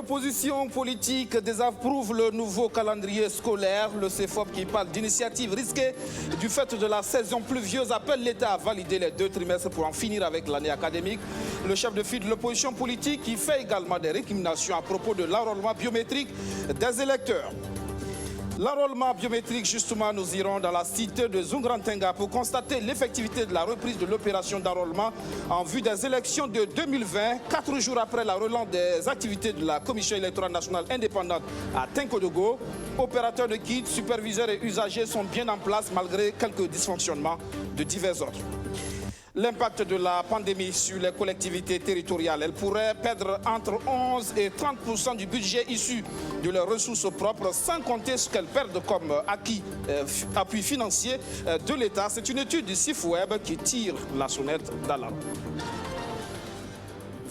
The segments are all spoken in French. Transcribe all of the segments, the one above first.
L'opposition politique désapprouve le nouveau calendrier scolaire. Le CEFOP, qui parle d'initiative risquée du fait de la saison pluvieuse, appelle l'État à valider les 2 trimestres pour en finir avec l'année académique. Le chef de file de l'opposition politique qui fait également des récriminations à propos de l'enrôlement biométrique des électeurs. L'enrôlement biométrique, justement, nous irons dans la cité de Zungrantenga pour constater l'effectivité de la reprise de l'opération d'enrôlement en vue des élections de 2020, 4 jours après la relance des activités de la Commission électorale nationale indépendante à Tenkodogo. Opérateurs de kits, superviseurs et usagers sont bien en place malgré quelques dysfonctionnements de divers ordres. L'impact de la pandémie sur les collectivités territoriales, elle pourrait perdre entre 11 et 30% du budget issu de leurs ressources propres, sans compter ce qu'elles perdent comme appui financier de l'État. C'est une étude du CIFWeb qui tire la sonnette d'alarme.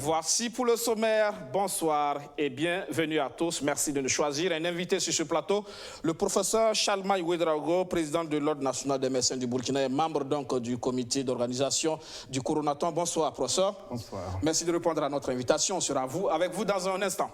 Voici pour le sommaire. Bonsoir et bienvenue à tous. Merci de nous choisir. Un invité sur ce plateau, le professeur Chalmaï Ouedraogo, président de l'Ordre national des médecins du Burkina et membre donc du comité d'organisation du Coronaton. Bonsoir, professeur. Bonsoir. Merci de répondre à notre invitation. On sera avec vous dans un instant.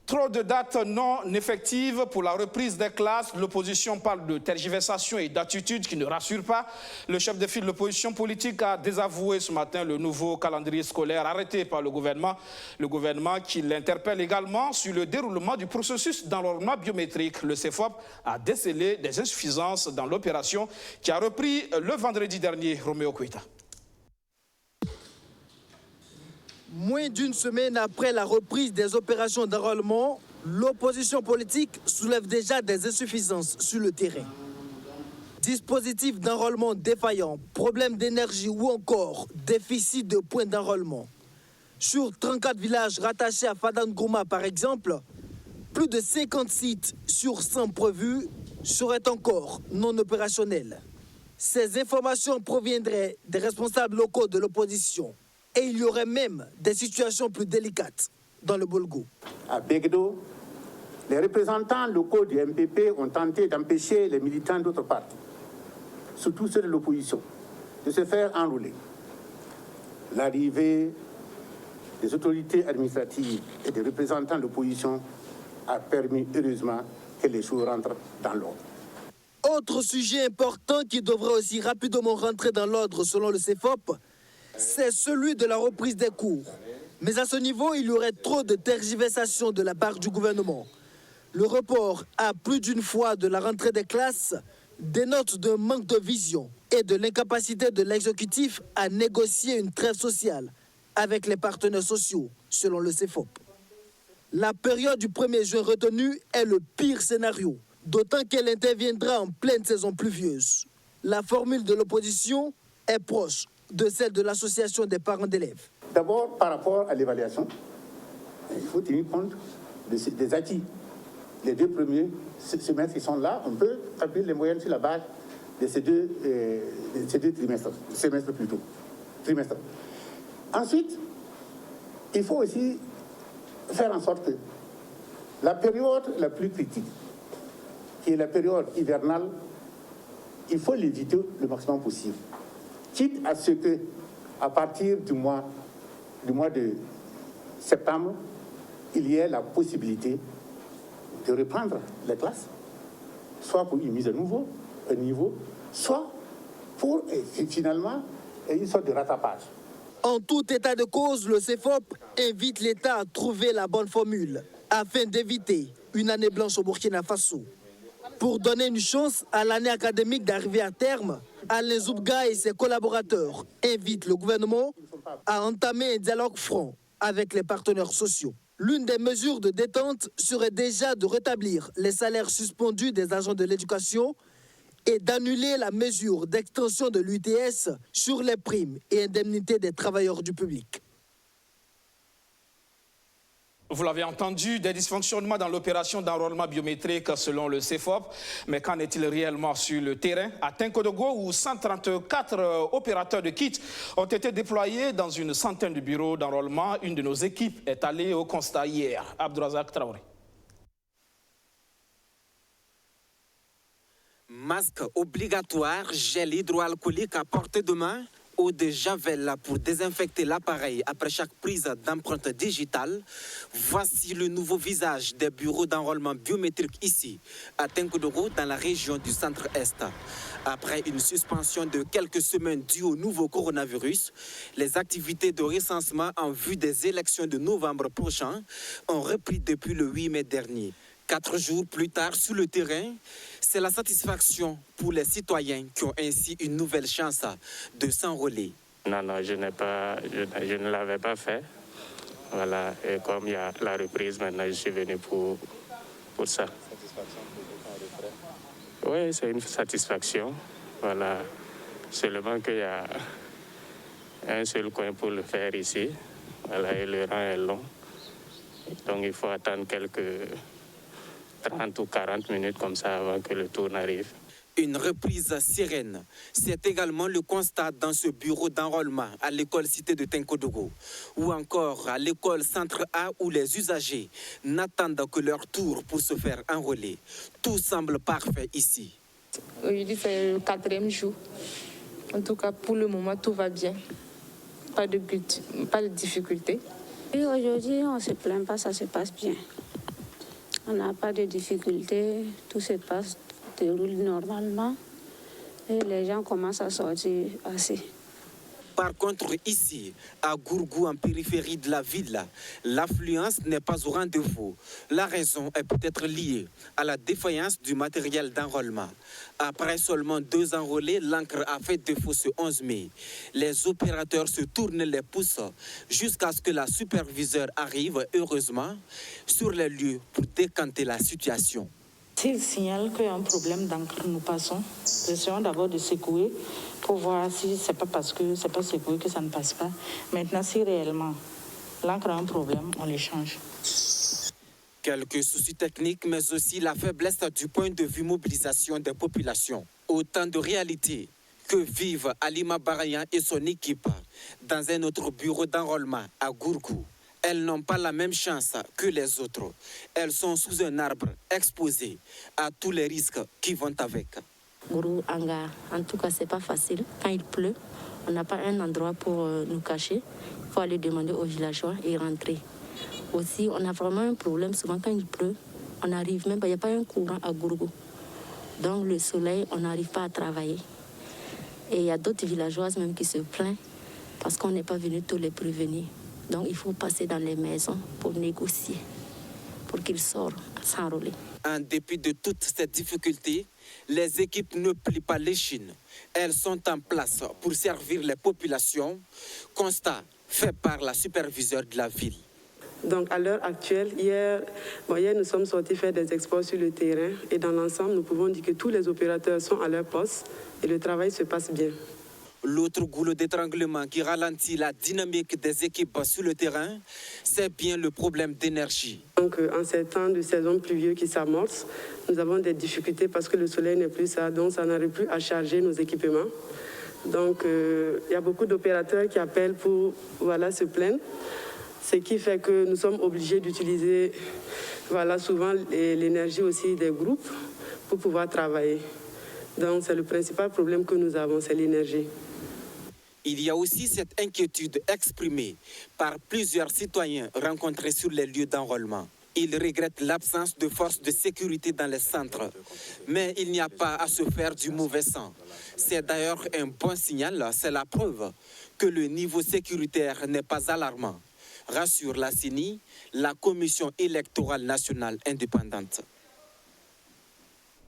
Trop de dates non effectives pour la reprise des classes. L'opposition parle de tergiversation et d'attitude qui ne rassurent pas. Le chef de file de l'opposition politique a désavoué ce matin le nouveau calendrier scolaire arrêté par le gouvernement. Le gouvernement qui l'interpelle également sur le déroulement du processus d'enrôlement biométrique. Le CEFOP a décelé des insuffisances dans l'opération qui a repris le vendredi dernier. Roméo Koïta. Moins d'une semaine après la reprise des opérations d'enrôlement, l'opposition politique soulève déjà des insuffisances sur le terrain. Dispositifs d'enrôlement défaillants, problèmes d'énergie ou encore déficit de points d'enrôlement. Sur 34 villages rattachés à Fadangouma par exemple, plus de 50 sites sur 100 prévus seraient encore non opérationnels. Ces informations proviendraient des responsables locaux de l'opposition. Et il y aurait même des situations plus délicates dans le Bolgo. À Begdo, les représentants locaux du MPP ont tenté d'empêcher les militants d'autres partis, surtout ceux de l'opposition, de se faire enrôler. L'arrivée des autorités administratives et des représentants de l'opposition a permis heureusement que les choses rentrent dans l'ordre. Autre sujet important qui devrait aussi rapidement rentrer dans l'ordre selon le CEFOP, c'est celui de la reprise des cours. Mais à ce niveau, il y aurait trop de tergiversation de la part du gouvernement. Le report à plus d'une fois de la rentrée des classes dénote d'un manque de vision et de l'incapacité de l'exécutif à négocier une trêve sociale avec les partenaires sociaux, selon le CEFOP. La période du 1er juin retenue est le pire scénario, d'autant qu'elle interviendra en pleine saison pluvieuse. La formule de l'opposition est proche de celle de l'association des parents d'élèves. D'abord, par rapport à l'évaluation, il faut tenir compte des acquis. Les 2 premiers semestres qui sont là, on peut calculer les moyennes sur la base de ces deux semestres plutôt. Trimestres. Ensuite, il faut aussi faire en sorte que la période la plus critique, qui est la période hivernale, il faut l'éviter le maximum possible. Quitte à ce que, à partir du mois de septembre, il y ait la possibilité de reprendre les classes, soit pour une mise à niveau, soit pour finalement une sorte de rattrapage. En tout état de cause, le CEFOP invite l'État à trouver la bonne formule afin d'éviter une année blanche au Burkina Faso. Pour donner une chance à l'année académique d'arriver à terme, Alain Zoubga et ses collaborateurs invitent le gouvernement à entamer un dialogue franc avec les partenaires sociaux. L'une des mesures de détente serait déjà de rétablir les salaires suspendus des agents de l'éducation et d'annuler la mesure d'extension de l'UTS sur les primes et indemnités des travailleurs du public. Vous l'avez entendu, des dysfonctionnements dans l'opération d'enrôlement biométrique selon le CEFOP. Mais qu'en est-il réellement sur le terrain? À Tenkodogo, où 134 opérateurs de kits ont été déployés dans une centaine de bureaux d'enrôlement, une de nos équipes est allée au constat hier. Abdourazak Traoré. Masque obligatoire, gel hydroalcoolique à portée de main. eau de javel pour désinfecter l'appareil après chaque prise d'empreinte digitale. Voici le nouveau visage des bureaux d'enrôlement biométrique ici, à Tenkodoro, dans la région du centre-est. Après une suspension de quelques semaines due au nouveau coronavirus, les activités de recensement en vue des élections de novembre prochain ont repris depuis le 8 mai dernier. 4 jours plus tard, sur le terrain, c'est la satisfaction pour les citoyens qui ont ainsi une nouvelle chance de s'enrôler. Non, je ne l'avais pas fait. Voilà, et comme il y a la reprise, maintenant je suis venu pour ça. Oui, c'est une satisfaction. Voilà, seulement qu'il y a un seul coin pour le faire ici. Voilà, et le rang est long. Donc il faut attendre quelques 30 ou 40 minutes comme ça avant que le tour n'arrive. Une reprise sereine, c'est également le constat dans ce bureau d'enrôlement à l'école cité de Tenkodoro ou encore à l'école Centre A où les usagers n'attendent que leur tour pour se faire enrôler. Tout semble parfait ici. Aujourd'hui, c'est le 4e jour. En tout cas, pour le moment, tout va bien. Pas de difficulté. Et aujourd'hui, on ne se plaint pas, ça se passe bien. On n'a pas de difficultés, tout se déroule normalement et les gens commencent à sortir assez. Par contre, ici, à Gourgou, en périphérie de la ville, l'affluence n'est pas au rendez-vous. La raison est peut-être liée à la défaillance du matériel d'enrôlement. Après seulement 2 enrôlés, l'encre a fait défaut ce 11 mai. Les opérateurs se tournent les pouces jusqu'à ce que la superviseure arrive, heureusement, sur les lieux pour décanter la situation. S'il signale qu'il y a un problème d'encre, nous passons. Essayons d'abord de secouer pour voir si ce n'est pas parce que ce n'est pas secoué que ça ne passe pas. Maintenant, si réellement l'encre a un problème, on les change. Quelques soucis techniques, mais aussi la faiblesse du point de vue mobilisation des populations. Autant de réalités que vivent Alima Barayan et son équipe dans un autre bureau d'enrôlement à Gourgou. Elles n'ont pas la même chance que les autres. Elles sont sous un arbre exposées à tous les risques qui vont avec. Gourou, Anga, en tout cas, c'est pas facile. Quand il pleut, on n'a pas un endroit pour nous cacher. Il faut aller demander aux villageois et rentrer. Aussi, on a vraiment un problème. Souvent, quand il pleut, on n'arrive même pas. Il n'y a pas un courant à Gourgou. Donc, le soleil, on n'arrive pas à travailler. Et il y a d'autres villageoises même qui se plaignent parce qu'on n'est pas venu tous les prévenir. Donc, il faut passer dans les maisons pour négocier, pour qu'ils sortent à s'enrôler. En dépit de toutes ces difficultés, les équipes ne plient pas l'échine. Elles sont en place pour servir les populations. Constat fait par la superviseure de la ville. Donc, à l'heure actuelle, hier, nous sommes sortis faire des expos sur le terrain. Et dans l'ensemble, nous pouvons dire que tous les opérateurs sont à leur poste et le travail se passe bien. L'autre goulot d'étranglement qui ralentit la dynamique des équipes sur le terrain, c'est bien le problème d'énergie. Donc, en ces temps de saison pluvieux qui s'amorcent, nous avons des difficultés parce que le soleil n'est plus ça, donc ça n'arrive plus à charger nos équipements. Donc, il y a beaucoup d'opérateurs qui appellent pour se plaindre, ce qui fait que nous sommes obligés d'utiliser souvent l'énergie aussi des groupes pour pouvoir travailler. Donc, c'est le principal problème que nous avons, c'est l'énergie. Il y a aussi cette inquiétude exprimée par plusieurs citoyens rencontrés sur les lieux d'enrôlement. Ils regrettent l'absence de forces de sécurité dans les centres. Mais il n'y a pas à se faire du mauvais sang. C'est d'ailleurs un bon signal, c'est la preuve que le niveau sécuritaire n'est pas alarmant. Rassure la CENI, la Commission électorale nationale indépendante.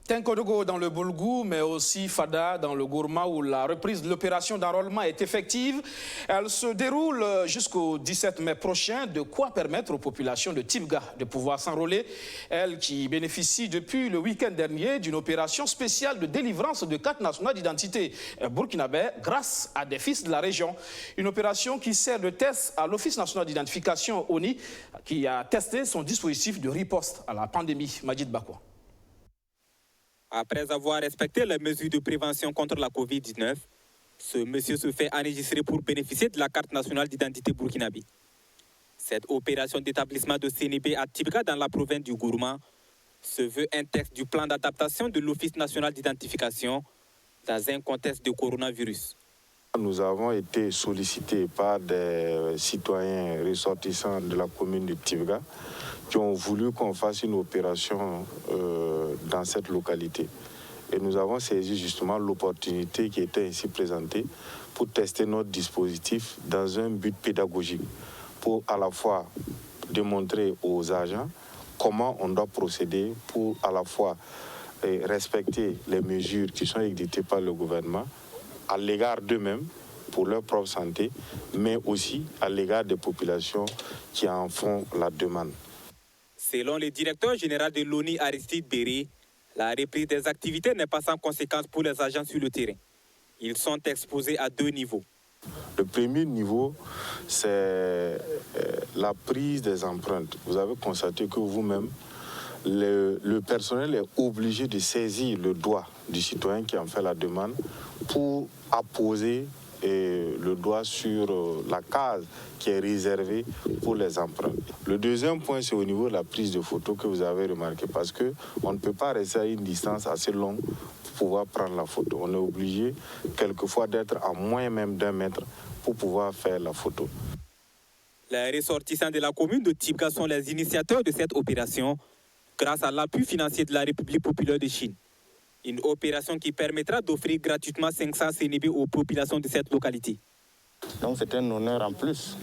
Tenkodoro dans le Boulgou, mais aussi Fada dans le Gourma, où la reprise de l'opération d'enrôlement est effective. Elle se déroule jusqu'au 17 mai prochain. De quoi permettre aux populations de Tibga de pouvoir s'enrôler. Elles qui bénéficient depuis le week-end dernier d'une opération spéciale de délivrance de cartes nationales d'identité burkinabé grâce à des fils de la région. Une opération qui sert de test à l'Office national d'identification ONI, qui a testé son dispositif de riposte à la pandémie. Majid Bakwa. Après avoir respecté les mesures de prévention contre la Covid-19, ce monsieur se fait enregistrer pour bénéficier de la carte nationale d'identité burkinabé. Cette opération d'établissement de CNB à Tibga dans la province du Gourma se veut un texte du plan d'adaptation de l'Office national d'identification dans un contexte de coronavirus. Nous avons été sollicités par des citoyens ressortissants de la commune de Tibga qui ont voulu qu'on fasse une opération dans cette localité. Et nous avons saisi justement l'opportunité qui était ici présentée pour tester notre dispositif dans un but pédagogique, pour à la fois démontrer aux agents comment on doit procéder pour à la fois respecter les mesures qui sont édictées par le gouvernement à l'égard d'eux-mêmes pour leur propre santé, mais aussi à l'égard des populations qui en font la demande. Selon le directeur général de l'ONU, Aristide Béré, la reprise des activités n'est pas sans conséquence pour les agents sur le terrain. Ils sont exposés à 2 niveaux. Le premier niveau, c'est la prise des empreintes. Vous avez constaté que vous-même, le personnel est obligé de saisir le doigt du citoyen qui en fait la demande pour apposer le doigt sur la case qui est réservée pour les empreintes. Le deuxième point, c'est au niveau de la prise de photo que vous avez remarqué, parce qu'on ne peut pas rester à une distance assez longue pour pouvoir prendre la photo. On est obligé quelquefois d'être à moins même d'1 mètre pour pouvoir faire la photo. Les ressortissants de la commune de Tibga sont les initiateurs de cette opération grâce à l'appui financier de la République populaire de Chine. Une opération qui permettra d'offrir gratuitement 500 CNB aux populations de cette localité. Donc c'est un honneur en plus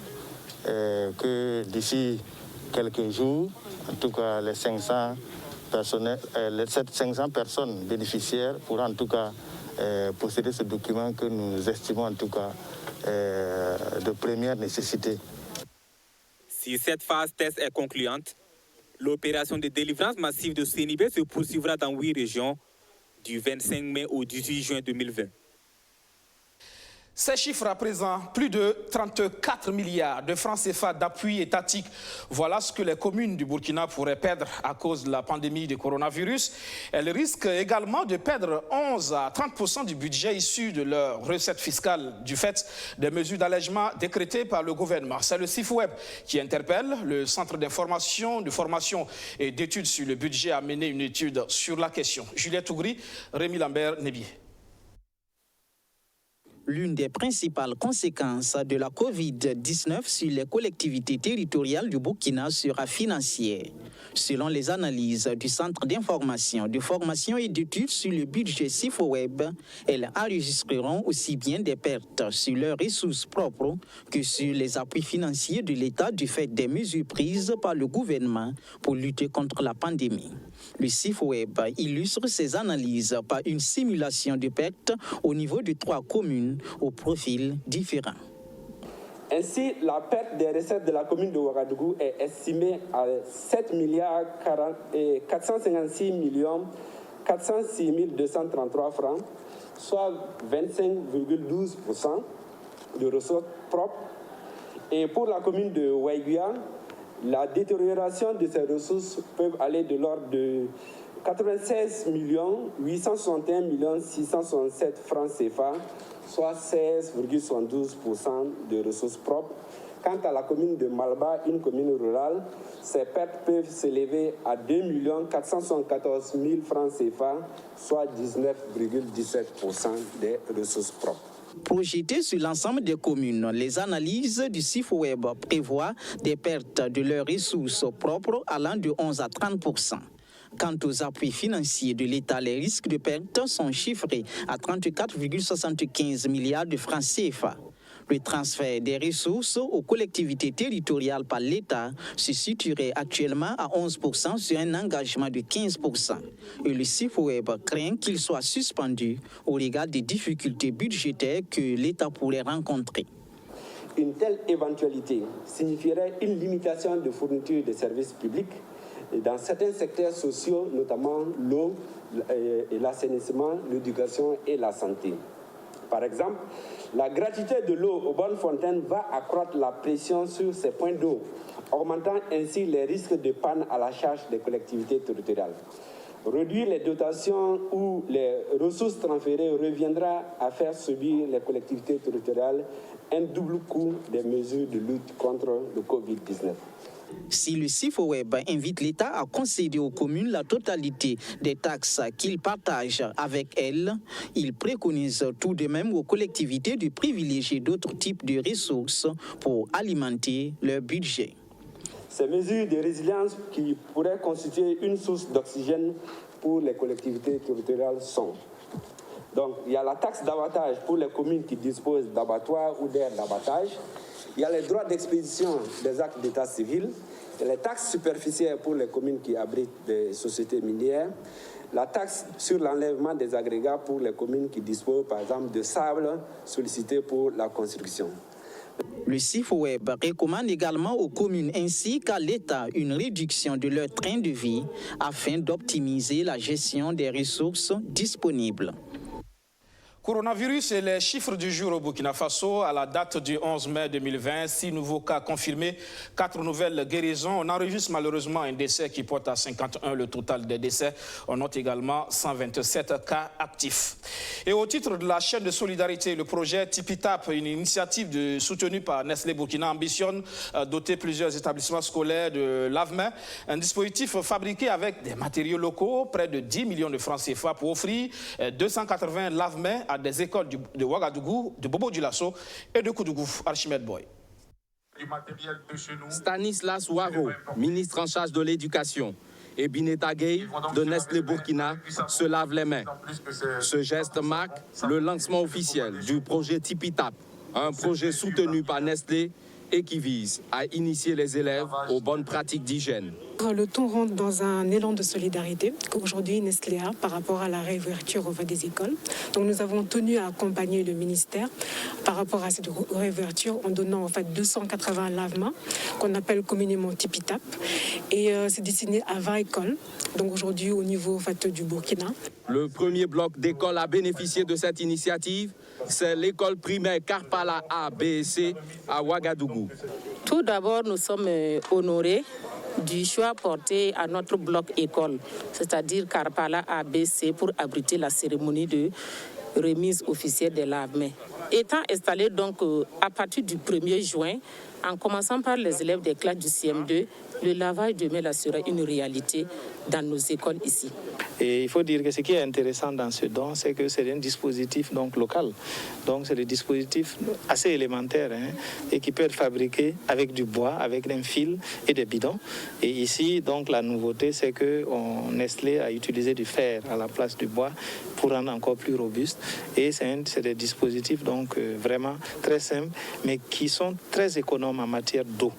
que d'ici quelques jours, en tout cas les 500 personnes bénéficiaires pourront en tout cas posséder ce document que nous estimons en tout cas de première nécessité. Si cette phase test est concluante, l'opération de délivrance massive de CNB se poursuivra dans 8 régions du 25 mai au 18 juin 2020. Ces chiffres à présent, plus de 34 milliards de francs CFA d'appui étatique. Voilà ce que les communes du Burkina pourraient perdre à cause de la pandémie de coronavirus. Elles risquent également de perdre 11 à 30% du budget issu de leurs recettes fiscales du fait des mesures d'allègement décrétées par le gouvernement. C'est le CIFOWEB qui interpelle. Le Centre d'information, de formation et d'études sur le budget a mené une étude sur la question. Juliette Ougri, Rémi Lambert-Nébier. L'une des principales conséquences de la COVID-19 sur les collectivités territoriales du Burkina sera financière. Selon les analyses du Centre d'information, de formation et d'études sur le budget CIFOWEB, elles enregistreront aussi bien des pertes sur leurs ressources propres que sur les appuis financiers de l'État du fait des mesures prises par le gouvernement pour lutter contre la pandémie. Le CIFOWEB illustre ses analyses par une simulation de pertes au niveau de 3 communes au profil différent. Ainsi, la perte des recettes de la commune de Ouagadougou est estimée à 7 456 406 233 francs, soit 25,12% de ressources propres. Et pour la commune de Ouaïguia, la détérioration de ces ressources peut aller de l'ordre de 96 861 667 francs CFA, soit 16,72% de ressources propres. Quant à la commune de Malba, une commune rurale, ces pertes peuvent s'élever à 2 474 000 francs CFA, soit 19,17% des ressources propres. Projetées sur l'ensemble des communes, les analyses du CIFOWEB prévoient des pertes de leurs ressources propres allant de 11 à 30%. Quant aux appuis financiers de l'État, les risques de perte sont chiffrés à 34,75 milliards de francs CFA. Le transfert des ressources aux collectivités territoriales par l'État se situerait actuellement à 11% sur un engagement de 15%. Et le CIFOWEB craint qu'il soit suspendu au regard des difficultés budgétaires que l'État pourrait rencontrer. Une telle éventualité signifierait une limitation de fourniture de services publics dans certains secteurs sociaux, notamment l'eau et l'assainissement, l'éducation et la santé. Par exemple, la gratuité de l'eau aux bonnes fontaines va accroître la pression sur ces points d'eau, augmentant ainsi les risques de panne à la charge des collectivités territoriales. Réduire les dotations ou les ressources transférées reviendra à faire subir les collectivités territoriales un double coup des mesures de lutte contre le Covid-19. Si le CIFOWEB invite l'État à concéder aux communes la totalité des taxes qu'il partage avec elles, il préconise tout de même aux collectivités de privilégier d'autres types de ressources pour alimenter leur budget. Ces mesures de résilience qui pourraient constituer une source d'oxygène pour les collectivités territoriales sont. Donc, il y a la taxe d'abattage pour les communes qui disposent d'abattoirs ou d'aires d'abattage. Il y a les droits d'expédition des actes d'état civil. Il y a les taxes superficielles pour les communes qui abritent des sociétés minières. La taxe sur l'enlèvement des agrégats pour les communes qui disposent, par exemple, de sable sollicité pour la construction. Le CIFOWEB recommande également aux communes ainsi qu'à l'État une réduction de leur train de vie afin d'optimiser la gestion des ressources disponibles. Coronavirus et les chiffres du jour au Burkina Faso. À la date du 11 mai 2020, 6 nouveaux cas confirmés, 4 nouvelles guérisons. On enregistre malheureusement un décès qui porte à 51 le total des décès. On note également 127 cas actifs. Et au titre de la chaîne de solidarité, le projet Tipitap, une initiative soutenue par Nestlé Burkina, ambitionne doter plusieurs établissements scolaires de lave-mains. Un dispositif fabriqué avec des matériaux locaux, près de 10 millions de francs CFA pour offrir 280 lave-mains à des écoles de Ouagadougou, de Bobo-Dioulasso et de Koudougou. Archimède Boy. Stanislas Ouaro, ministre en charge de l'éducation, et Bineta Gueye de Nestlé Burkina se lavent les mains. Ce geste marque le lancement officiel du projet Tipitap, un projet soutenu par Nestlé et qui vise à initier les élèves aux bonnes pratiques d'hygiène. Le tout rentre dans un élan de solidarité qu'aujourd'hui Nestlé a par rapport à la réouverture des écoles. Donc nous avons tenu à accompagner le ministère par rapport à cette réouverture en donnant 280 lave-mains qu'on appelle communément Tipitap. Et c'est destiné à 20 écoles, donc aujourd'hui au niveau du Burkina. Le premier bloc d'écoles à bénéficier de cette initiative, c'est l'école primaire Karpala A, B et C à Ouagadougou. Tout d'abord, nous sommes honorés du choix porté à notre bloc école, c'est-à-dire Karpala ABC, pour abriter la cérémonie de remise officielle des lave-mains. Étant installé donc à partir du 1er juin, en commençant par les élèves des classes du CM2, le lavage de mains sera une réalité dans nos écoles ici. Et il faut dire que ce qui est intéressant dans ce don, c'est que c'est un dispositif local. Donc c'est des dispositifs assez élémentaires et qui peut être fabriqué avec du bois, avec un fil et des bidons. Et ici, donc la nouveauté, c'est que Nestlé a utilisé du fer à la place du bois pour rendre encore plus robuste. Et c'est des dispositifs vraiment très simples, mais qui sont très économes en matière d'eau.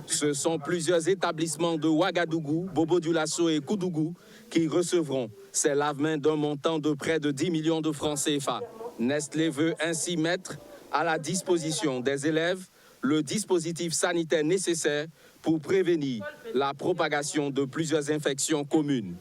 Ce sont plusieurs établissements de Ouagadougou, Bobo-Dioulasso et Koudougou qui recevront ces lave-mains d'un montant de près de 10 millions de francs CFA. Nestlé veut ainsi mettre à la disposition des élèves le dispositif sanitaire nécessaire pour prévenir la propagation de plusieurs infections communes.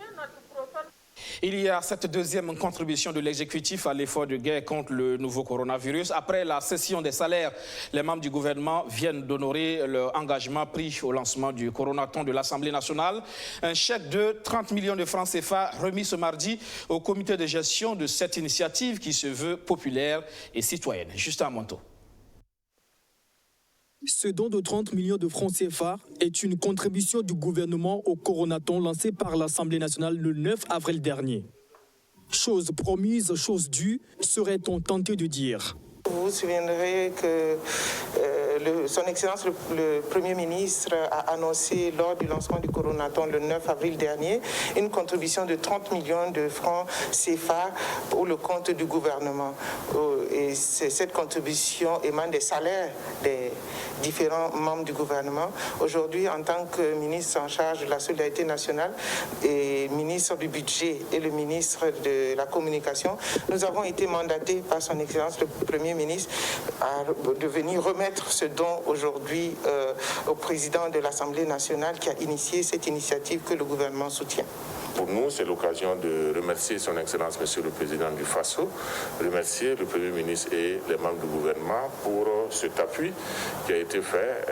Il y a cette deuxième contribution de l'exécutif à l'effort de guerre contre le nouveau coronavirus. Après la cession des salaires, les membres du gouvernement viennent d'honorer leur engagement pris au lancement du coronaton de l'Assemblée nationale. Un chèque de 30 millions de francs CFA remis ce mardi au comité de gestion de cette initiative qui se veut populaire et citoyenne. Justin Monto. Ce don de 30 millions de francs CFA est une contribution du gouvernement au coronaton lancé par l'Assemblée nationale le 9 avril dernier. Chose promise, chose due, serait-on tenté de dire. Vous vous souviendrez que son Excellence le Premier ministre a annoncé lors du lancement du coronaton le 9 avril dernier une contribution de 30 millions de francs CFA pour le compte du gouvernement. Et cette contribution émane des salaires des différents membres du gouvernement. Aujourd'hui, en tant que ministre en charge de la solidarité nationale et ministre du budget et le ministre de la communication, nous avons été mandatés par son Excellence le Premier ministre de venir remettre ce don aujourd'hui au président de l'Assemblée nationale qui a initié cette initiative que le gouvernement soutient. Pour nous, c'est l'occasion de remercier son Excellence, Monsieur le Président du FASO, remercier le Premier ministre et les membres du gouvernement pour cet appui qui a été fait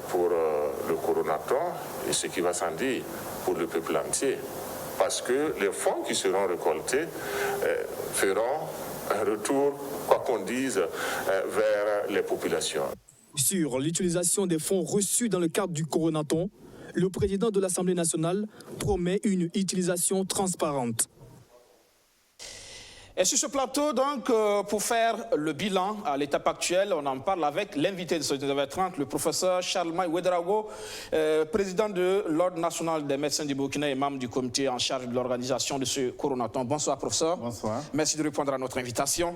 pour le coronaton et ce qui va sans dire pour le peuple entier. Parce que les fonds qui seront récoltés feront un retour, quoi qu'on dise, vers les populations. Sur l'utilisation des fonds reçus dans le cadre du Coronaton, le président de l'Assemblée nationale promet une utilisation transparente. Et sur ce plateau, donc, pour faire le bilan à l'étape actuelle, on en parle avec l'invité de ce 19h30, le professeur Charlemagne Ouedraogo, président de l'Ordre national des médecins du Burkina et membre du comité en charge de l'organisation de ce Coronaton. Bonsoir, professeur. Bonsoir. Merci de répondre à notre invitation.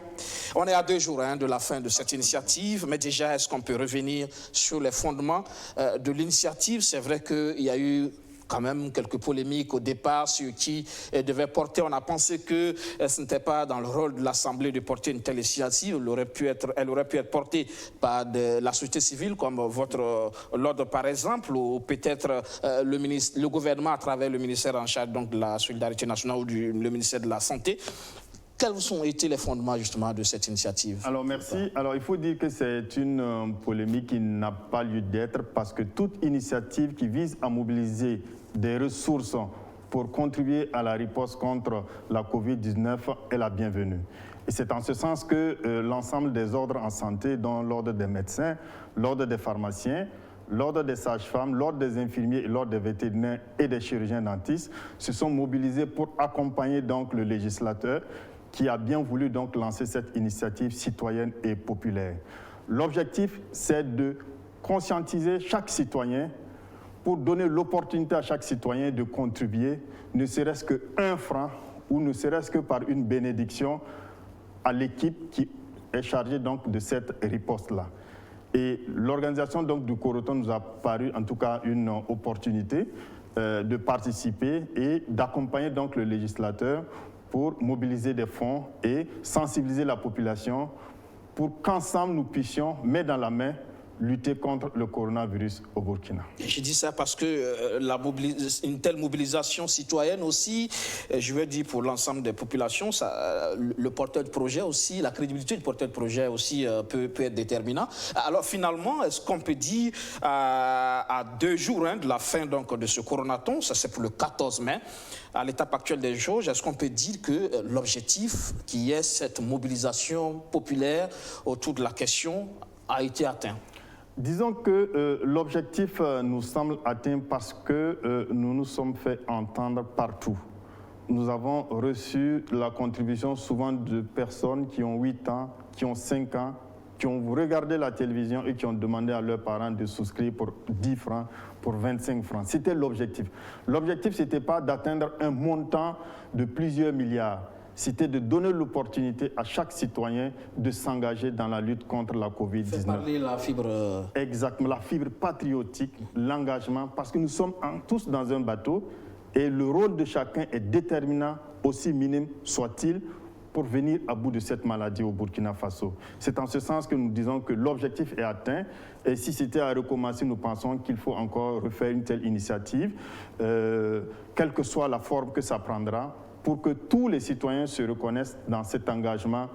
On est à 2 jours de la fin de cette initiative, mais déjà, est-ce qu'on peut revenir sur les fondements de l'initiative? C'est vrai qu'il y a eu quand même quelques polémiques au départ sur qui devait porter. On a pensé que ce n'était pas dans le rôle de l'Assemblée de porter une telle initiative. Elle aurait pu être portée par la société civile, comme votre l'ordre par exemple, ou peut-être le gouvernement à travers le ministère en charge donc, de la Solidarité nationale ou le ministère de la Santé. Quels ont été les fondements justement de cette initiative? Alors merci. Alors il faut dire que c'est une polémique qui n'a pas lieu d'être parce que toute initiative qui vise à mobiliser des ressources pour contribuer à la riposte contre la Covid-19 est la bienvenue. Et c'est en ce sens que l'ensemble des ordres en santé, dont l'ordre des médecins, l'ordre des pharmaciens, l'ordre des sages-femmes, l'ordre des infirmiers, l'ordre des vétérinaires et des chirurgiens dentistes se sont mobilisés pour accompagner donc le législateur qui a bien voulu donc lancer cette initiative citoyenne et populaire. L'objectif, c'est de conscientiser chaque citoyen pour donner l'opportunité à chaque citoyen de contribuer, ne serait-ce que 1 franc ou ne serait-ce que par une bénédiction à l'équipe qui est chargée donc de cette riposte-là. Et l'organisation donc du Coronaton nous a paru en tout cas une opportunité de participer et d'accompagner donc le législateur pour mobiliser des fonds et sensibiliser la population pour qu'ensemble nous puissions, main dans la main, lutter contre le coronavirus au Burkina. Je dis ça parce que une telle mobilisation citoyenne aussi, je veux dire pour l'ensemble des populations, le porteur de projet aussi, la crédibilité du porteur de projet aussi peut être déterminant. Alors finalement, est-ce qu'on peut dire à 2 jours de la fin donc, de ce Coronaton, ça c'est pour le 14 mai, à l'étape actuelle des choses, est-ce qu'on peut dire que l'objectif qui est cette mobilisation populaire autour de la question a été atteint? Disons que l'objectif nous semble atteint parce que nous nous sommes fait entendre partout. Nous avons reçu la contribution souvent de personnes qui ont 8 ans, qui ont 5 ans, qui ont regardé la télévision et qui ont demandé à leurs parents de souscrire pour 10 francs, pour 25 francs. C'était l'objectif. L'objectif, ce n'était pas d'atteindre un montant de plusieurs milliards. C'était de donner l'opportunité à chaque citoyen de s'engager dans la lutte contre la Covid-19. Faire parler la fibre... Exactement, la fibre patriotique, l'engagement, parce que nous sommes tous dans un bateau et le rôle de chacun est déterminant, aussi minime soit-il, pour venir à bout de cette maladie au Burkina Faso. C'est en ce sens que nous disons que l'objectif est atteint et si c'était à recommencer, nous pensons qu'il faut encore refaire une telle initiative, quelle que soit la forme que ça prendra, pour que tous les citoyens se reconnaissent dans cet engagement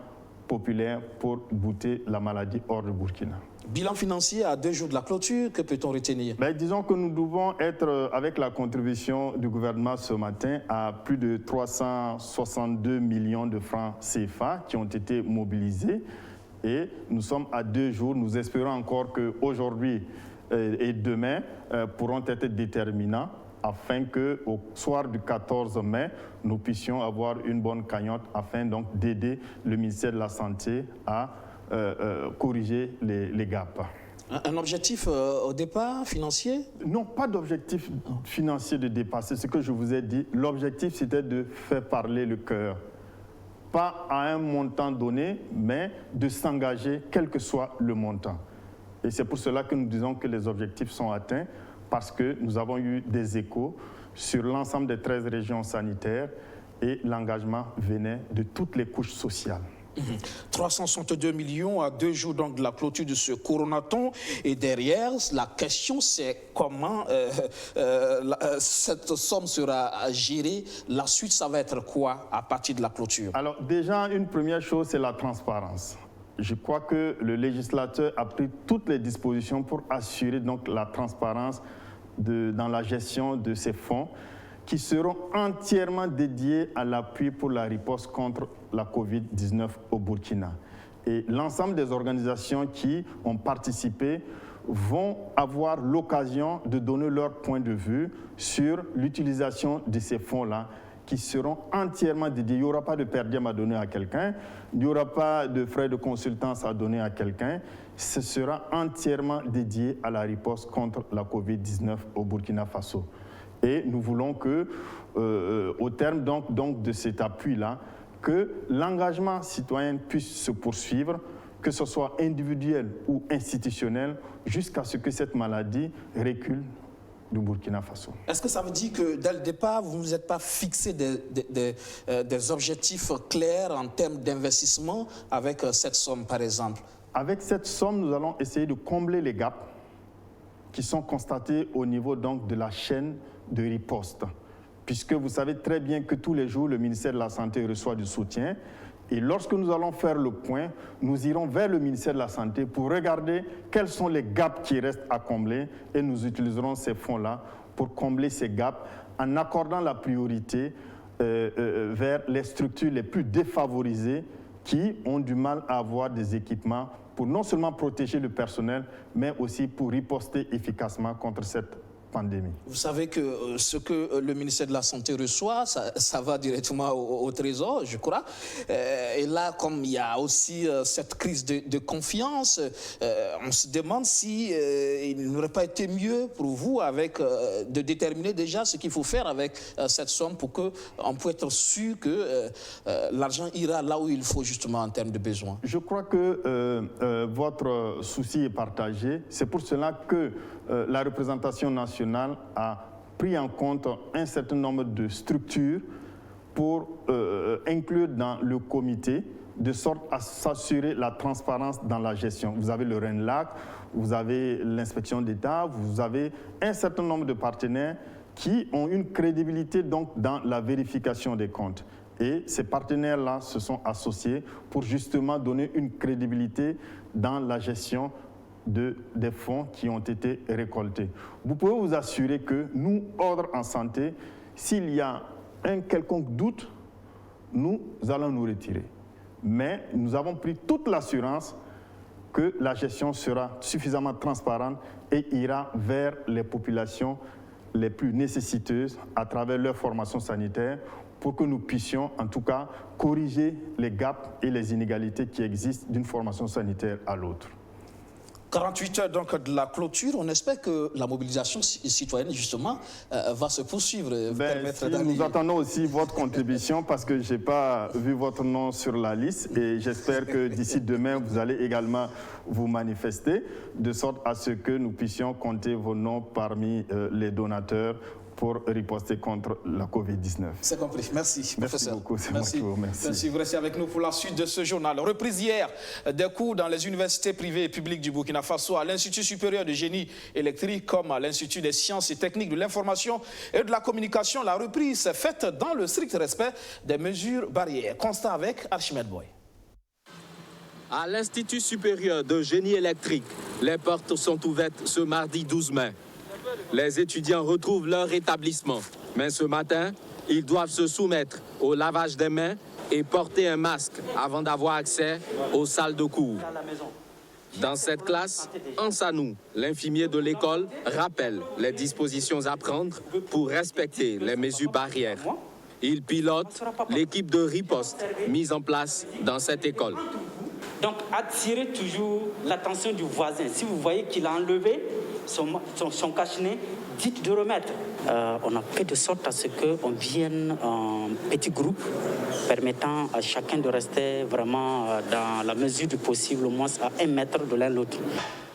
populaire pour bouter la maladie hors du Burkina. Bilan financier à 2 jours de la clôture, que peut-on retenir? Disons que nous devons être, avec la contribution du gouvernement ce matin, à plus de 362 millions de francs CFA qui ont été mobilisés. Et nous sommes à 2 jours. Nous espérons encore qu'aujourd'hui et demain pourront être déterminants afin qu'au soir du 14 mai, nous puissions avoir une bonne cagnotte afin donc d'aider le ministère de la Santé à corriger les gaps. Un objectif au départ financier? Non, pas d'objectif financier de départ. C'est ce que je vous ai dit. L'objectif, c'était de faire parler le cœur. Pas à un montant donné, mais de s'engager, quel que soit le montant. Et c'est pour cela que nous disons que les objectifs sont atteints, parce que nous avons eu des échos sur l'ensemble des 13 régions sanitaires et l'engagement venait de toutes les couches sociales. 362 millions à 2 jours donc de la clôture de ce Coronaton. Et derrière, la question c'est comment cette somme sera gérée. La suite, ça va être quoi à partir de la clôture? Alors déjà, une première chose, c'est la transparence. Je crois que le législateur a pris toutes les dispositions pour assurer donc la transparence dans la gestion de ces fonds qui seront entièrement dédiés à l'appui pour la riposte contre la Covid-19 au Burkina. Et l'ensemble des organisations qui ont participé vont avoir l'occasion de donner leur point de vue sur l'utilisation de ces fonds-là qui seront entièrement dédiés. Il n'y aura pas de per diem à donner à quelqu'un, il n'y aura pas de frais de consultance à donner à quelqu'un. Ce sera entièrement dédié à la riposte contre la COVID-19 au Burkina Faso. Et nous voulons que, au terme donc de cet appui-là, que l'engagement citoyen puisse se poursuivre, que ce soit individuel ou institutionnel, jusqu'à ce que cette maladie recule du Burkina Faso. Est-ce que ça veut dire que dès le départ, vous ne vous êtes pas fixé des objectifs clairs en termes d'investissement avec cette somme, par exemple? Avec cette somme, nous allons essayer de combler les gaps qui sont constatés au niveau donc de la chaîne de riposte. Puisque vous savez très bien que tous les jours, le ministère de la Santé reçoit du soutien. Et lorsque nous allons faire le point, nous irons vers le ministère de la Santé pour regarder quels sont les gaps qui restent à combler et nous utiliserons ces fonds-là pour combler ces gaps en accordant la priorité vers les structures les plus défavorisées qui ont du mal à avoir des équipements pour non seulement protéger le personnel, mais aussi pour riposter efficacement contre cette pandémie. Vous savez que ce que le ministère de la Santé reçoit, ça va directement au Trésor, je crois. Et là, comme il y a aussi cette crise de confiance, on se demande si il n'aurait pas été mieux pour vous de déterminer déjà ce qu'il faut faire avec cette somme pour qu'on puisse être sûr que l'argent ira là où il faut justement en termes de besoins. Je crois que votre souci est partagé. C'est pour cela que la représentation nationale a pris en compte un certain nombre de structures pour inclure dans le comité, de sorte à s'assurer la transparence dans la gestion. Vous avez le RENLAC, vous avez l'inspection d'État, vous avez un certain nombre de partenaires qui ont une crédibilité donc dans la vérification des comptes. Et ces partenaires-là se sont associés pour justement donner une crédibilité dans la gestion des fonds qui ont été récoltés. Vous pouvez vous assurer que nous, Ordre en Santé, s'il y a un quelconque doute, nous allons nous retirer. Mais nous avons pris toute l'assurance que la gestion sera suffisamment transparente et ira vers les populations les plus nécessiteuses à travers leur formation sanitaire pour que nous puissions en tout cas corriger les gaps et les inégalités qui existent d'une formation sanitaire à l'autre. 48 heures donc de la clôture, on espère que la mobilisation citoyenne justement va se poursuivre. Nous attendons aussi votre contribution parce que je n'ai pas vu votre nom sur la liste et j'espère que d'ici demain vous allez également vous manifester de sorte à ce que nous puissions compter vos noms parmi les donateurs pour riposter contre la COVID-19. C'est compris. Merci, professeur. Merci beaucoup. Merci. Merci. Vous restez avec nous pour la suite de ce journal. Reprise hier des cours dans les universités privées et publiques du Burkina Faso, à l'Institut supérieur de génie électrique comme à l'Institut des sciences et techniques de l'information et de la communication. La reprise s'est faite dans le strict respect des mesures barrières. Constat avec Archimède Boy. À l'Institut supérieur de génie électrique, les portes sont ouvertes ce mardi 12 mai. Les étudiants retrouvent leur établissement. Mais ce matin, ils doivent se soumettre au lavage des mains et porter un masque avant d'avoir accès aux salles de cours. Dans cette classe, Ansanou, l'infirmier de l'école, rappelle les dispositions à prendre pour respecter les mesures barrières. Il pilote l'équipe de riposte mise en place dans cette école. Donc, attirez toujours l'attention du voisin. Si vous voyez qu'il a enlevé son cache-nez, dites de remettre. On a fait de sorte à ce qu'on vienne en petits groupes, permettant à chacun de rester vraiment dans la mesure du possible, au moins à 1 mètre de l'un l'autre.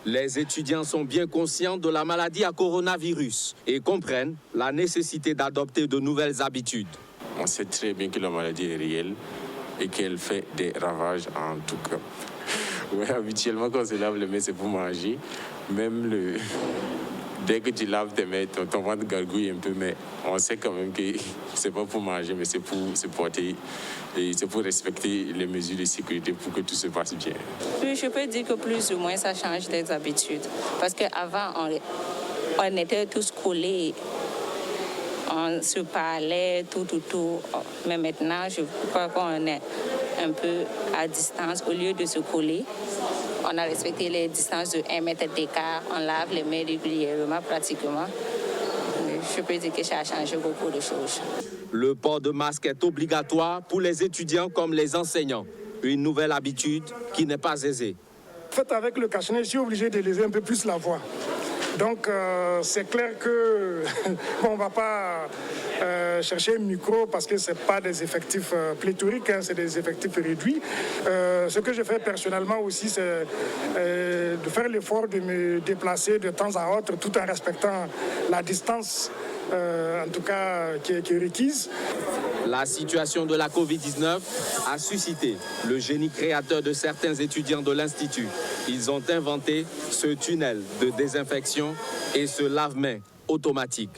Les étudiants sont bien conscients de la maladie à coronavirus et comprennent la nécessité d'adopter de nouvelles habitudes. On sait très bien que la maladie est réelle et qu'elle fait des ravages en tout cas. Ouais, habituellement, quand on se lave les mains, c'est pour manger. Même dès que tu laves tes mains, ton ventre gargouille un peu, mais on sait quand même que c'est pas pour manger, mais c'est pour se porter et c'est pour respecter les mesures de sécurité pour que tout se passe bien. Oui, je peux dire que plus ou moins ça change des habitudes. Parce qu'avant, on était tous collés. On se parlait, tout. Mais maintenant, je crois qu'on est un peu à distance au lieu de se coller. On a respecté les distances de 1 mètre d'écart. On lave les mains régulièrement pratiquement. Je peux dire que ça a changé beaucoup de choses. Le port de masque est obligatoire pour les étudiants comme les enseignants. Une nouvelle habitude qui n'est pas aisée. En fait, avec le cache-nez, je suis obligé de léser un peu plus la voix. Donc, c'est clair que on ne va pas chercher un micro parce que ce n'est pas des effectifs pléthoriques, hein, c'est des effectifs réduits. Ce que je fais personnellement aussi, c'est de faire l'effort de me déplacer de temps à autre tout en respectant la distance, en tout cas, qui est requise. La situation de la Covid-19 a suscité le génie créateur de certains étudiants de l'Institut. Ils ont inventé ce tunnel de désinfection et ce lave-mains automatique.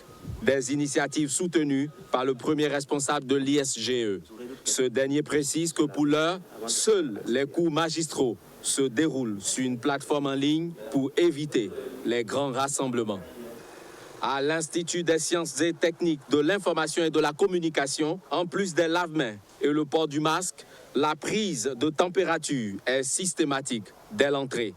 Des initiatives soutenues par le premier responsable de l'ISGE. Ce dernier précise que pour l'heure, seuls les cours magistraux se déroulent sur une plateforme en ligne pour éviter les grands rassemblements. À l'Institut des sciences et techniques de l'information et de la communication, en plus des lave-mains et le port du masque, la prise de température est systématique dès l'entrée.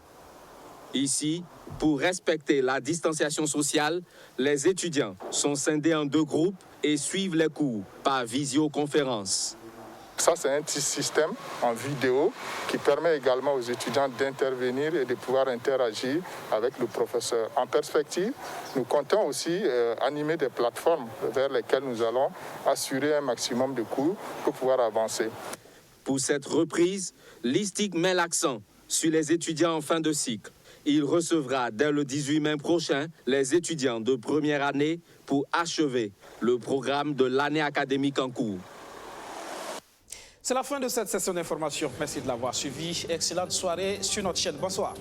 Ici, pour respecter la distanciation sociale, les étudiants sont scindés en 2 groupes et suivent les cours par visioconférence. Ça, c'est un petit système en vidéo qui permet également aux étudiants d'intervenir et de pouvoir interagir avec le professeur. En perspective, nous comptons aussi animer des plateformes vers lesquelles nous allons assurer un maximum de cours pour pouvoir avancer. Pour cette reprise, l'ISTIC met l'accent sur les étudiants en fin de cycle. Il recevra dès le 18 mai prochain les étudiants de première année pour achever le programme de l'année académique en cours. C'est la fin de cette session d'information. Merci de l'avoir suivi. Excellente soirée sur notre chaîne. Bonsoir.